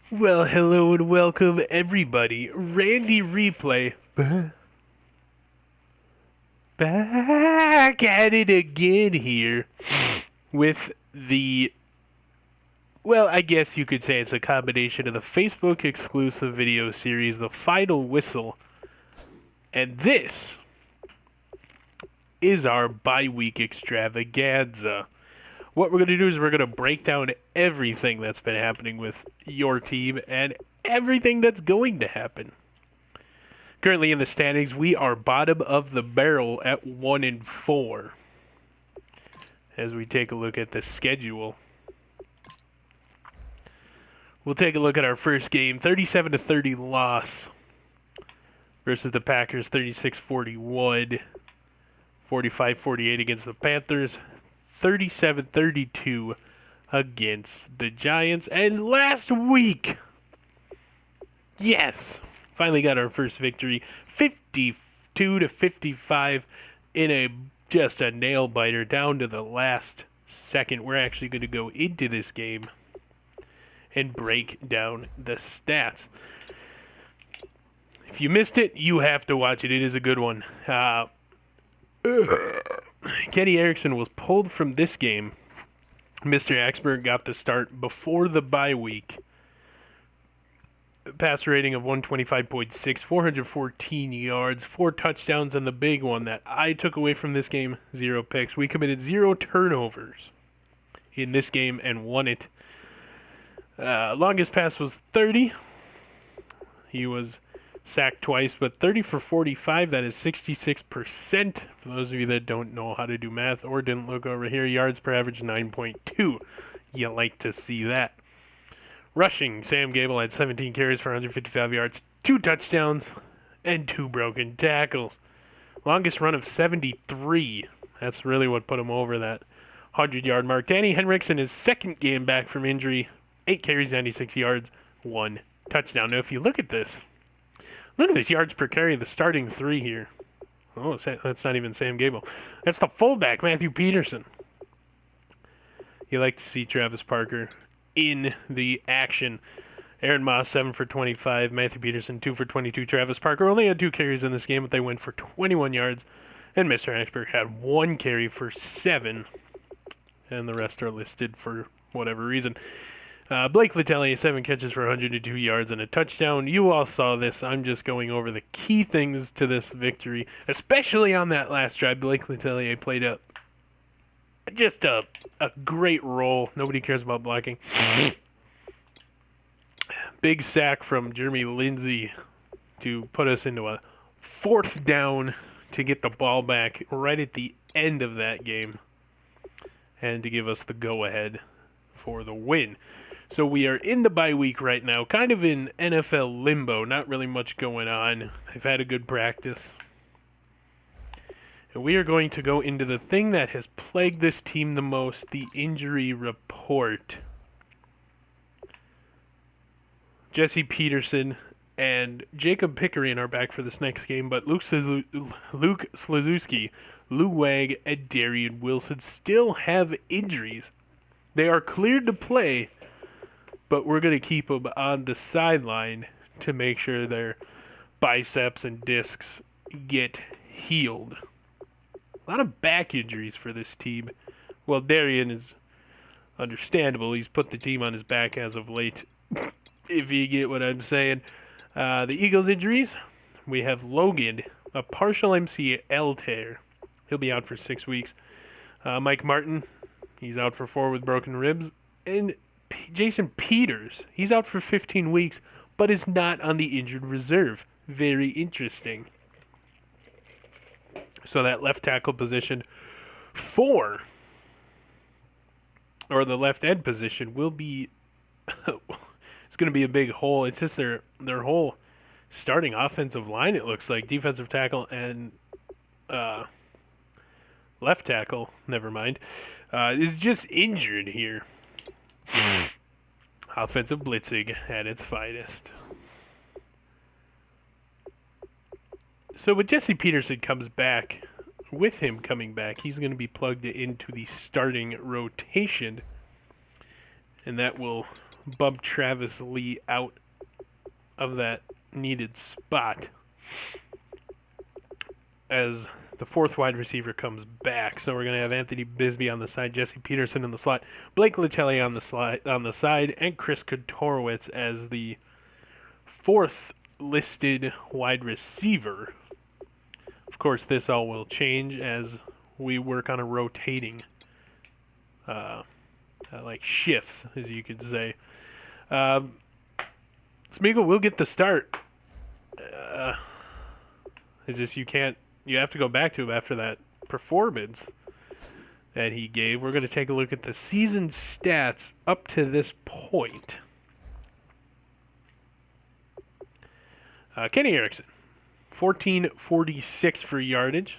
Well, hello and welcome everybody. Randy Replay back at it again here with I guess you could say it's a combination of the Facebook exclusive video series, The Final Whistle, and this is our bi-week extravaganza. What we're going to do is we're going to break down everything that's been happening with your team and everything that's going to happen. Currently in the standings, we are bottom of the barrel at 1-4. As we take a look at the schedule, we'll take a look at our first game, 37-30 loss versus the Packers, 36-41, 45-48 against the Panthers, 37-32 against the Giants, and last week, yes, finally got our first victory, 52-55 in just a nail biter down to the last second. We're actually going to go into this game and break down the stats. If you missed it, you have to watch it. It is a good one. Kenny Erickson was pulled from this game. Mr. Axberg got the start before the bye week. Passer rating of 125.6, 414 yards, 4 touchdowns, and the big one that I took away from this game, 0 picks. We committed 0 turnovers in this game and won it. Longest pass was 30. He was sacked twice, but 30 for 45, that is 66%. For those of you that don't know how to do math or didn't look over here, yards per average 9.2. You like to see that. Rushing, Sam Gable had 17 carries for 155 yards, 2 touchdowns, and 2 broken tackles. Longest run of 73. That's really what put him over that 100-yard mark. Danny Henriksen, his second game back from injury, 8 carries, 96 yards, 1 touchdown. Now, if you look at this yards per carry, the starting 3 here. Oh, that's not even Sam Gable. That's the fullback, Matthew Peterson. You like to see Travis Parker in the action. Aaron Moss, 7 for 25. Matthew Peterson, 2 for 22. Travis Parker only had 2 carries in this game, but they went for 21 yards. And Mr. Ashburg had 1 carry for 7. And the rest are listed for whatever reason. Blake Letelier, 7 catches for 102 yards and a touchdown. You all saw this. I'm just going over the key things to this victory, especially on that last drive. Blake Letelier played a great role. Nobody cares about blocking. Big sack from Jeremy Lindsey to put us into a 4th down to get the ball back right at the end of that game and to give us the go-ahead for the win. So we are in the bye week right now, kind of in NFL limbo, not really much going on. I've had a good practice. And we are going to go into the thing that has plagued this team the most, the injury report. Jesse Peterson and Jacob Pickering are back for this next game, but Luke Slazewski, Lou Wag, and Darian Wilson still have injuries. They are cleared to play, but we're going to keep them on the sideline to make sure their biceps and discs get healed. A lot of back injuries for this team. Well, Darian is understandable. He's put the team on his back as of late, if you get what I'm saying. The Eagles' injuries, we have Logan, a partial MCL tear. He'll be out for 6 weeks. Mike Martin, he's out for 4 with broken ribs. And Jason Peters, he's out for 15 weeks, but is not on the injured reserve. Very interesting. So that left tackle position the left end position will be, it's going to be a big hole. It's just their whole starting offensive line, it looks like. Defensive tackle and left tackle, never mind, is just injured here. Offensive blitzing at its finest. So when Jesse Peterson comes back, with him coming back, he's going to be plugged into the starting rotation, and that will bump Travis Lee out of that needed spot as the fourth wide receiver comes back. So we're going to have Anthony Bisbee on the side, Jesse Peterson in the slot, Blake Latelli on the side, and Chris Kotorowicz as the fourth listed wide receiver. Of course, this all will change as we work on a rotating, like shifts, as you could say. Smeagol will get the start. It's just you have to go back to him after that performance that he gave. We're going to take a look at the season stats up to this point. Kenny Erickson, 1446 for yardage,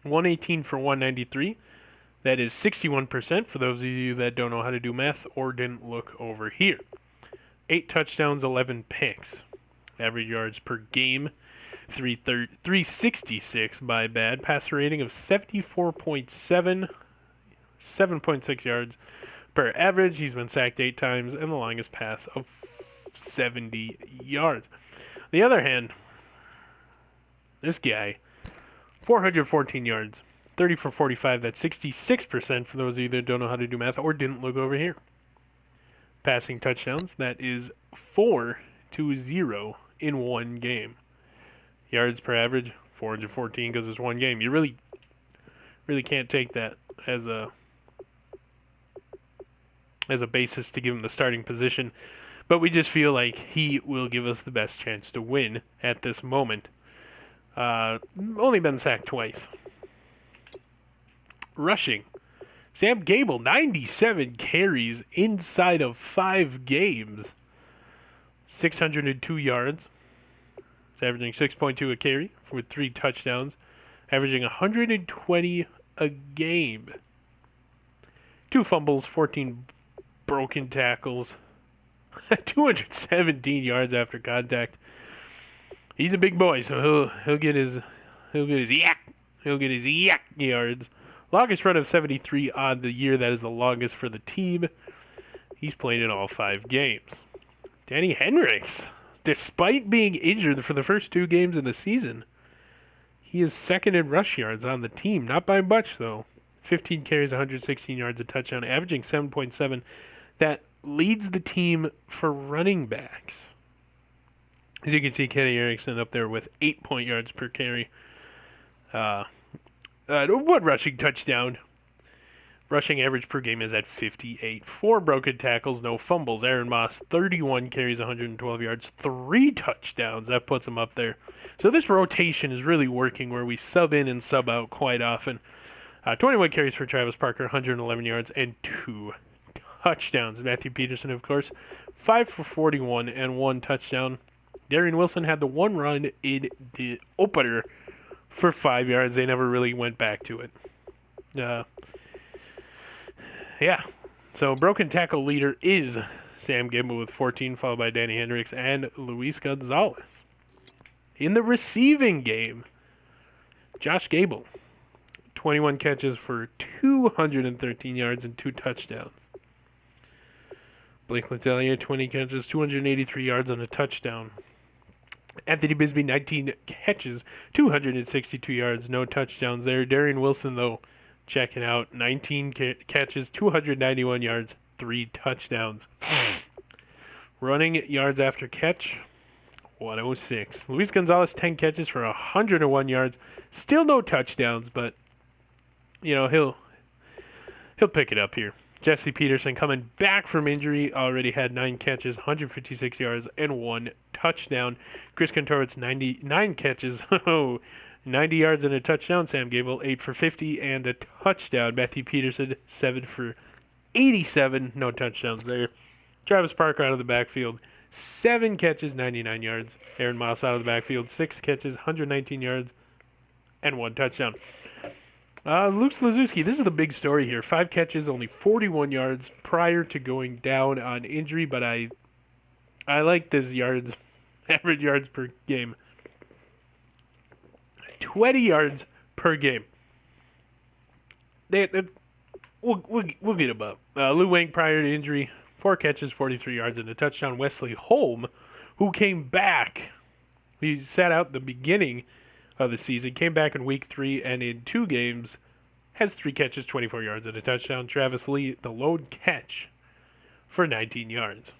118 for 193. That is 61% for those of you that don't know how to do math or didn't look over here. 8 touchdowns, 11 picks. Average yards per game, 366 by bad. Passer rating of 74.7, 7.6 yards per average. He's been sacked 8 times, and the longest pass of 70 yards. On the other hand, this guy, 414 yards, 30 for 45. That's 66% for those of you that don't know how to do math or didn't look over here. Passing touchdowns, that is 4-0 in one game. Yards per average, 414 because it's one game. You really can't take that as a basis to give him the starting position. But we just feel like he will give us the best chance to win at this moment. Only been sacked twice. Rushing. Sam Gable, 97 carries inside of 5 games. 602 yards. He's averaging 6.2 a carry with 3 touchdowns. Averaging 120 a game. 2 fumbles, 14 broken tackles. 217 yards after contact. He's a big boy, so he'll get his yak yards. Longest run of 73 on the year. That is the longest for the team. He's played in all 5 games. Danny Hendricks, despite being injured for the first 2 games in the season, he is second in rush yards on the team. Not by much, though. 15 carries, 116 yards, a touchdown, averaging 7.7. That leads the team for running backs. As you can see, Kenny Erickson up there with 8 yards per carry. 1 rushing touchdown. Rushing average per game is at 58. 4 broken tackles, no fumbles. Aaron Moss, 31 carries, 112 yards, 3 touchdowns. That puts him up there. So this rotation is really working where we sub in and sub out quite often. 21 carries for Travis Parker, 111 yards, and 2 touchdowns. Matthew Peterson, of course, 5 for 41 and 1 touchdown. Darian Wilson had the 1 run in the opener for 5 yards. They never really went back to it. Yeah. So broken tackle leader is Sam Gable with 14, followed by Danny Hendricks and Luis Gonzalez. In the receiving game, Josh Gable, 21 catches for 213 yards and 2 touchdowns. Blake Latelli, 20 catches, 283 yards and a touchdown. Anthony Bisbee, 19 catches, 262 yards, no touchdowns there. Darian Wilson, though, checking out, 19 catches, 291 yards, 3 touchdowns. Running yards after catch, 106. Luis Gonzalez, 10 catches for 101 yards. Still no touchdowns, but, you know, he'll pick it up here. Jesse Peterson coming back from injury, already had 9 catches, 156 yards, and 1 touchdown. Chris Kotorowicz, 99 catches, 90 yards and a touchdown. Sam Gable, 8 for 50 and a touchdown. Matthew Peterson, 7 for 87, no touchdowns there. Travis Parker out of the backfield, 7 catches, 99 yards. Aaron Moss out of the backfield, 6 catches, 119 yards, and 1 touchdown. Luke Slazewski, this is the big story here. 5 catches, only 41 yards prior to going down on injury, but I like this yards, average yards per game. 20 yards per game. We'll get him up. Lou Wang prior to injury, 4 catches, 43 yards, and a touchdown. Wesley Holm, who came back. He sat out the beginning of the season, came back in week 3, and in 2 games has 3 catches, 24 yards, and a touchdown. Travis Lee, the lone catch for 19 yards.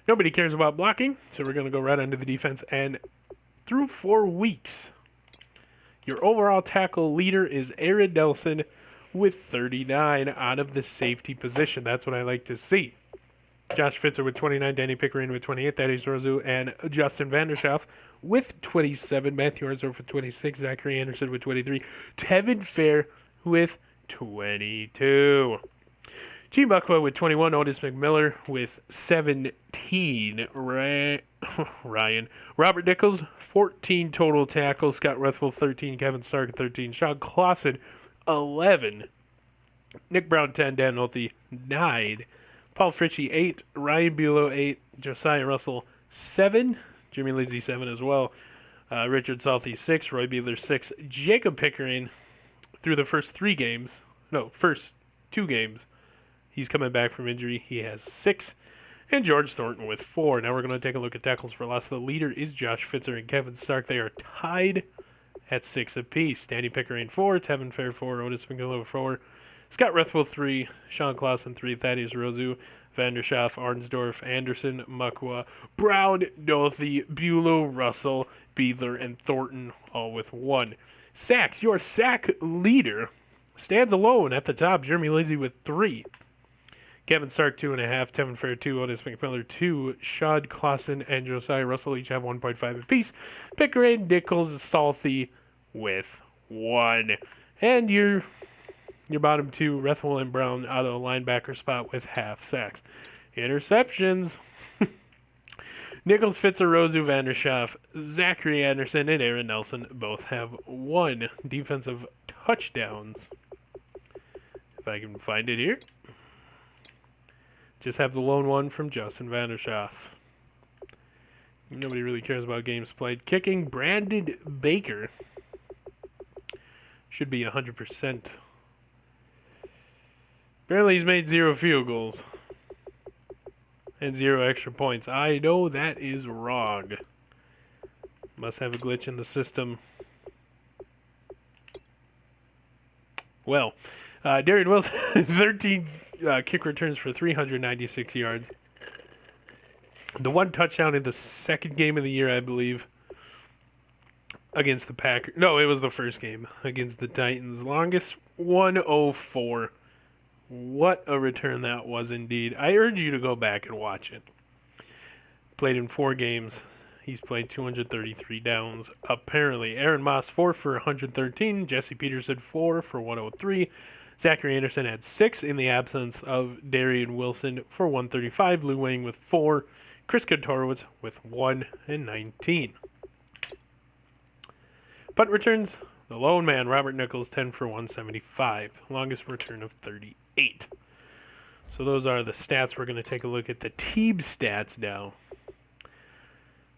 Nobody cares about blocking, so we're going to go right onto the defense. And through 4 weeks, your overall tackle leader is Aaron Nelson with 39 out of the safety position. That's what I like to see. Josh Fitzer with 29, Danny Pickering with 28, Thaddeus Rozu, and Justin Vanderschaff with 27, Matthew Arzor with 26, Zachary Anderson with 23, Tevin Fair with 22. G. Muckwa with 21, Otis McMiller with 17, Ryan. Robert Nichols, 14 total tackles, Scott Ruthville, 13, Kevin Stark, 13, Sean Clausen, 11, Nick Brown, 10, Dan Nolte, 9, Paul Fritchie, 8, Ryan Bulow, 8, Josiah Russell, 7, Jimmy Lindsay, 7 as well, Richard Salty, 6, Roy Beeler, 6, Jacob Pickering through the first 2 games, he's coming back from injury, he has 6, and George Thornton with 4. Now we're going to take a look at tackles for loss. The leader is Josh Fitzer and Kevin Stark. They are tied at 6 apiece. Danny Pickering 4, Tevin Fair 4, Otis McMillan 4, Scott Ruthville 3, Sean Clausen 3, Thaddeus Rozu, Vanderschaff, Arnsdorf, Anderson, Muckwa, Brown, Nolte, Bulow, Russell, Beadler, and Thornton all with 1. Sacks, your sack leader stands alone at the top. Jeremy Lindsay with 3. Kevin Stark 2.5, Tevin Fair 2, Otis McMillan 2, Sean Clausen and Josiah Russell each have 1.5 apiece. Pickering, Nichols, Salty with 1. And your bottom 2, Ruthville and Brown out of the linebacker spot with half sacks. Interceptions. Nichols, Fitzer, Rozu, Vanderschaff, Zachary Anderson, and Aaron Nelson both have 1 defensive touchdowns. If I can find it here. Just have the lone one from Justin Vanderschaff. Nobody really cares about games played. Kicking, Brandon Baker. Should be 100%. Apparently he's made 0 field goals. And 0 extra points. I know that is wrong. Must have a glitch in the system. Well, Darian Wilson, 13 kick returns for 396 yards. The 1 touchdown in the second game of the year, I believe, against the Packers. No, it was the first game against the Titans. Longest 104. What a return that was indeed. I urge you to go back and watch it. Played in 4 games. He's played 233 downs. Apparently, Aaron Moss 4 for 113. Jesse Peterson 4 for 103. Zachary Anderson had 6 in the absence of Darian Wilson for 135. Lou Wang with 4. Chris Kontorowicz with 1 and 19. Punt returns, the lone man, Robert Nichols, 10 for 175. Longest return of 38. So those are the stats. We're going to take a look at the team stats now.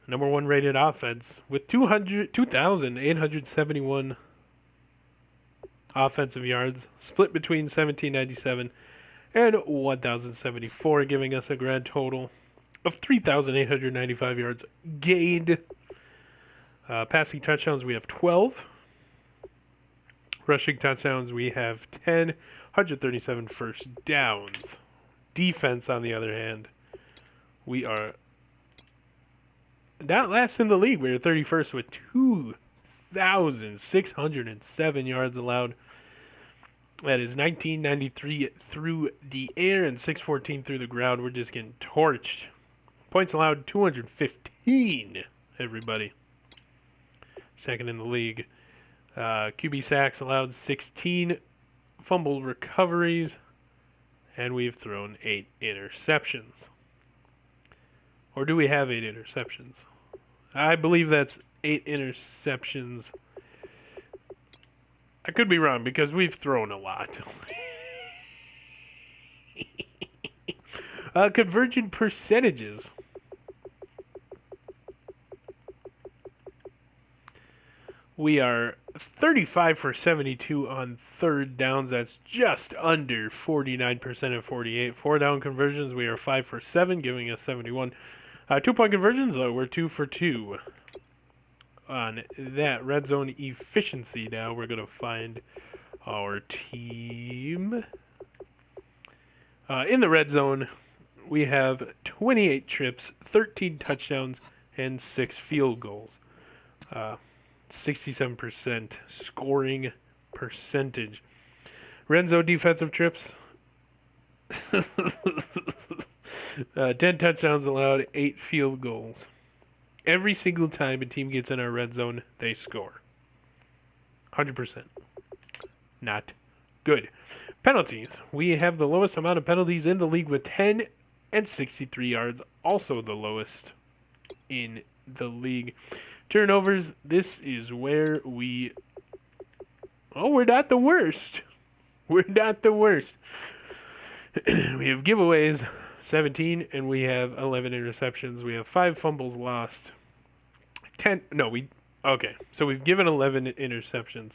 Number 1 rated offense with 2,871 offensive yards, split between 1,797 and 1,074, giving us a grand total of 3,895 yards gained. Passing touchdowns, we have 12. Rushing touchdowns, we have 10. 137 first downs. Defense, on the other hand, we are not last in the league. We're 31st with 2,607 yards allowed. That is 1993 through the air and 614 through the ground. We're just getting torched. Points allowed, 215, everybody. Second in the league. QB sacks allowed, 16. Fumble recoveries. And we've thrown 8 interceptions. Or do we have 8 interceptions? I believe that's 8 interceptions. I could be wrong because we've thrown a lot. Conversion percentages. We are 35 for 72 on third downs. That's just under 49% of 48. 4 down conversions, we are 5 for 7, giving us 71. 2-point conversions, though, we're 2 for 2 on that. Red zone efficiency now. We're going to find our team. In the red zone, we have 28 trips, 13 touchdowns, and 6 field goals. 67% scoring percentage. Red zone defensive trips, 10 touchdowns allowed, 8 field goals. Every single time a team gets in our red zone, they score. 100%. Not good. Penalties. We have the lowest amount of penalties in the league with 10 and 63 yards. Also the lowest in the league. Turnovers. This is where we... Oh, we're not the worst. We're not the worst. We have giveaways, 17, and we have 11 interceptions. We have 5 fumbles lost. 10... No, we... Okay, so we've given 11 interceptions.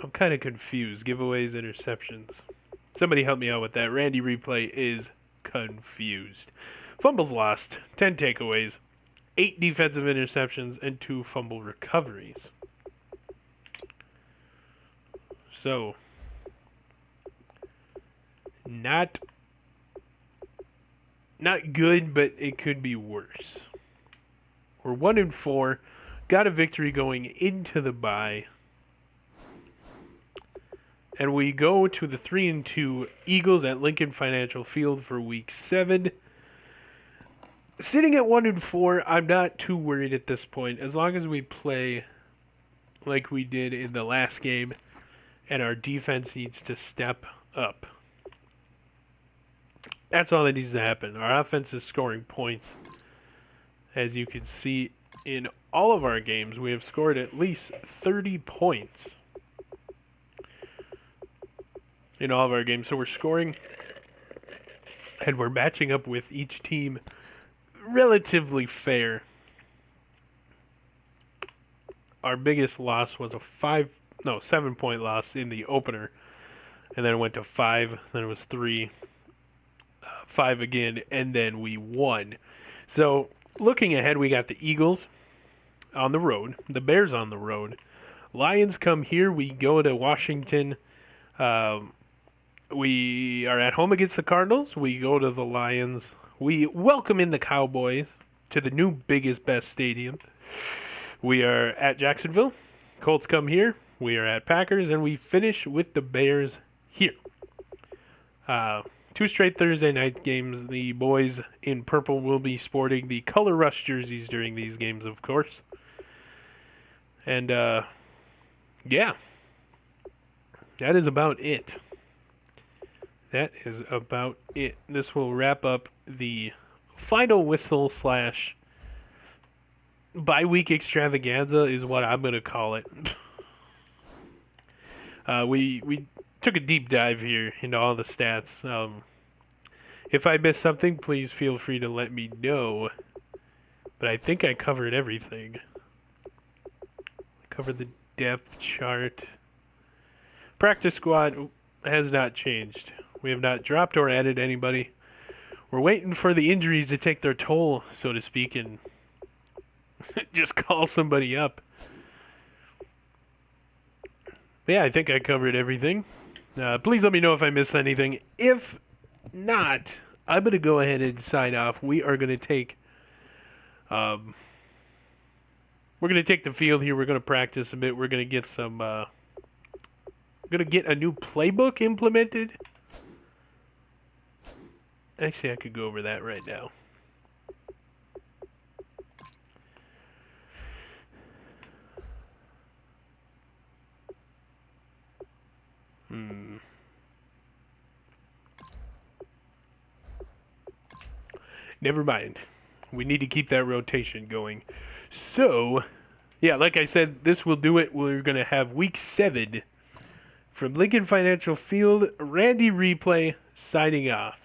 I'm kind of confused. Giveaways, interceptions. Somebody help me out with that. Randy Replay is confused. Fumbles lost, 10 takeaways, 8 defensive interceptions, and 2 fumble recoveries. So, not good, but it could be worse. We're 1-4, got a victory going into the bye. And we go to the 3-2 Eagles at Lincoln Financial Field for Week 7. Sitting at 1-4, I'm not too worried at this point. As long as we play like we did in the last game, and our defense needs to step up. That's all that needs to happen. Our offense is scoring points. As you can see, in all of our games, we have scored at least 30 points. In all of our games. So we're scoring and we're matching up with each team relatively fair. Our biggest loss was a 7-point loss in the opener, and then it went to 5, then it was 3, 5 again, and then we won. So looking ahead, we got the Eagles on the road, the Bears on the road, Lions come here, we go to Washington. We are at home against the Cardinals. We go to the Lions. We welcome in the Cowboys to the new biggest, best stadium. We are at Jacksonville. Colts come here. We are at Packers. And we finish with the Bears here. 2 straight Thursday night games. The boys in purple will be sporting the Color Rush jerseys during these games, of course. And, yeah. That is about it. That is about it. This will wrap up the final whistle / bye-week extravaganza is what I'm going to call it. We took a deep dive here into all the stats. If I missed something, please feel free to let me know. But I think I covered everything. Covered the depth chart. Practice squad has not changed. We have not dropped or added anybody. We're waiting for the injuries to take their toll, so to speak, and just call somebody up. Yeah, I think I covered everything. Please let me know if I missed anything. If not, I'm going to go ahead and sign off. We are going to take... we're going to take the field here. We're going to practice a bit. We're going to get some... going to get a new playbook implemented. Actually, I could go over that right now. Never mind. We need to keep that rotation going. So, yeah, like I said, this will do it. We're going to have Week 7 from Lincoln Financial Field. Randy Replay signing off.